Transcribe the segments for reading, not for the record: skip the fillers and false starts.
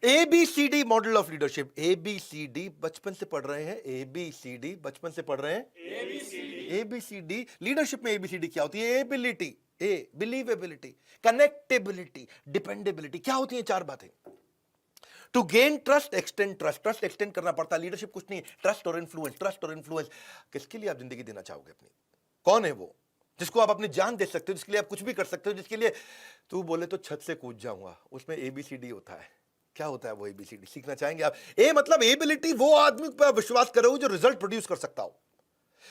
ABCD model of leadership. ABCD बचपन से पढ़ रहे हैं, ABCD बचपन से पढ़ रहे हैं। ABCD लीडरशिप में ABCD क्या होती है? Ability, a believability, connectability, dependability. क्या होती है चार बातें? To gain trust, extend trust. Trust extend करना पड़ता है, लीडरशिप कुछ नहीं, ट्रस्ट और इन्फ्लुएंस। ट्रस्ट और इन्फ्लुएंस। किसके लिए आप जिंदगी देना चाहोगे अपनी? कौन है वो जिसको आप अपनी जान दे सकते हो, जिसके लिए आप कुछ भी कर सकते हो, जिसके लिए तू बोले तो छत से कूद जाऊंगा? उसमें ABCD होता है। क्या होता है वो ABCD? सीखना चाहेंगे आप? ए मतलब एबिलिटी, वो आदमी पर विश्वास करोगे जो रिजल्ट प्रोड्यूस कर सकता हो,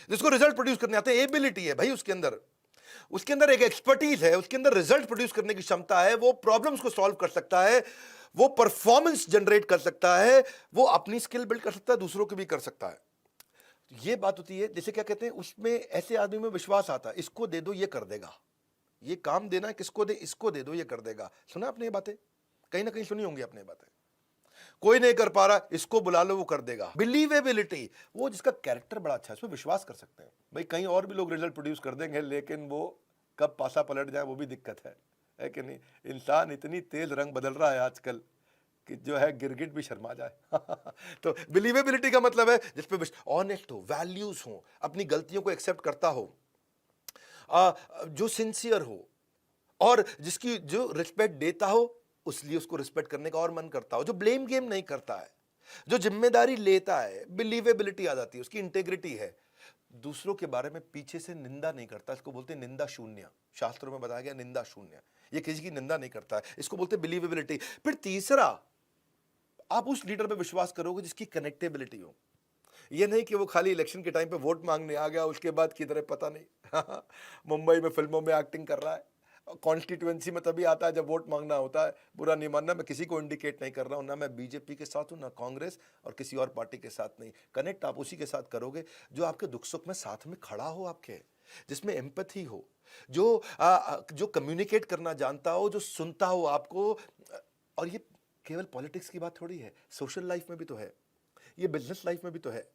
जिसको रिजल्ट प्रोड्यूस करने आते हैं। एबिलिटी है भाई उसके अंदर, उसके अंदर एक एक्सपर्टीज है, उसके अंदर रिजल्ट प्रोड्यूस करने की क्षमता है, वो प्रॉब्लम्स को सॉल्व कर सकता है, वो परफॉर्मेंस जनरेट कर सकता है, वो अपनी स्किल बिल्ड कर सकता है, दूसरों की भी कर सकता है। ये बात होती है, जैसे क्या कहते हैं, उसमें ऐसे आदमी में विश्वास आता है, इसको दे दो ये कर देगा, ये काम देना है किसको दे, इसको दे दो ये कर देगा। सुना आपने ये बातें? कहीं ना कहीं सुनी होंगी आपने ये बातें। कोई नहीं कर पा रहा, इसको बुला लो वो कर देगा। बिलीवेबिलिटी, वो जिसका कैरेक्टर बड़ा अच्छा है, उसमें विश्वास कर सकते हैं। भाई कहीं और भी लोग रिजल्ट प्रोड्यूस कर देंगे, लेकिन वो कब पासा पलट जाए वो भी दिक्कत है कि नहीं? इंसान इतनी तेज रंग बदल रहा है आजकल कि जो है गिरगिट भी शर्मा जाए। तो बिलीवेबिलिटी का मतलब है जिसपे ऑनेस्ट हो, वैल्यूज हो, अपनी गलतियों को एक्सेप्ट करता हो, जो सिंसियर हो, और जिसकी जो रिस्पेक्ट देता हो उसलिए उसको रिस्पेक्ट करने का और मन करता हो, जो ब्लेम गेम नहीं करता है, जो जिम्मेदारी लेता है। बिलीवेबिलिटी आ जाती है, उसकी इंटेग्रिटी है, दूसरों के बारे में पीछे से निंदा नहीं करता, इसको बोलते हैं निंदा शून्य। शास्त्रों में बताया गया निंदा शून्य, ये किसी की निंदा नहीं करता है, इसको बोलते हैं बिलीवेबिलिटी। फिर तीसरा, आप उस लीडर पे विश्वास करोगे जिसकी कनेक्टेबिलिटी हो। ये नहीं कि वो खाली इलेक्शन के टाइम पे वोट मांगने आ गया, उसके बाद किधर है पता नहीं। मुंबई में फिल्मों में एक्टिंग कर रहा है, कॉन्स्टिट्यूएंसी में तभी आता है जब वोट मांगना होता है। बुरा नहीं मानना, मैं किसी को इंडिकेट नहीं कर रहा हूं, ना मैं बीजेपी के साथ हूं, ना कांग्रेस और किसी और पार्टी के साथ नहीं। कनेक्ट आप उसी के साथ करोगे जो आपके दुख सुख में साथ में खड़ा हो, आपके जिसमें एम्पैथी हो, जो कम्युनिकेट करना जानता हो, जो सुनता हो आपको। और ये केवल पॉलिटिक्स की बात थोड़ी है, सोशल लाइफ में भी तो है, ये बिजनेस लाइफ में भी तो है,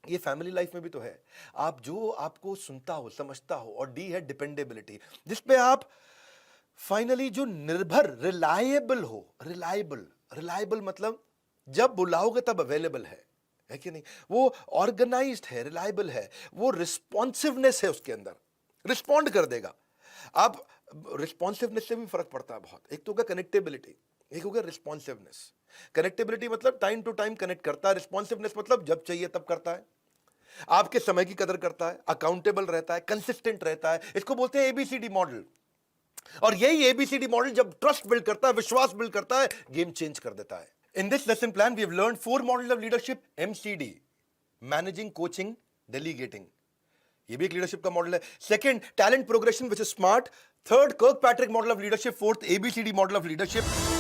ये फैमिली लाइफ में भी तो है। आप जो आपको सुनता हो, समझता हो। और डी है डिपेंडेबिलिटी, जिसपे आप फाइनली जो निर्भर, रिलायबल हो। रिलायबल मतलब जब बुलाओगे तब अवेलेबल है कि नहीं? वो ऑर्गेनाइज्ड है, रिलायबल है, वो रिस्पॉन्सिवनेस है उसके अंदर, रिस्पॉन्ड कर देगा। आप रिस्पॉन्सिवनेस से भी फर्क पड़ता है बहुत। एक तो होगा कनेक्टेबिलिटी, एक हो गया रिस्पॉन्सिवनेस। कनेक्टेबिलिटी मतलब टाइम टू टाइम कनेक्ट करता है, रिस्पॉन्सिवनेस मतलब जब चाहिए तब करता है, आपके समय की कदर करता है, अकाउंटेबल रहता है, कंसिस्टेंट रहता है। इसको बोलते हैं ABCD मॉडल। और यही ABCD मॉडल जब ट्रस्ट बिल्ड करता है, विश्वास बिल्ड करता है, गेम चेंज कर देता है। In this lesson plan we have learned 4 models of leadership. MCD, managing, coaching, delegating, ये भी एक लीडरशिप का मॉडल है। Second, talent progression which is smart. Third, Kirkpatrick model of leadership. Fourth, ABCD model of leadership.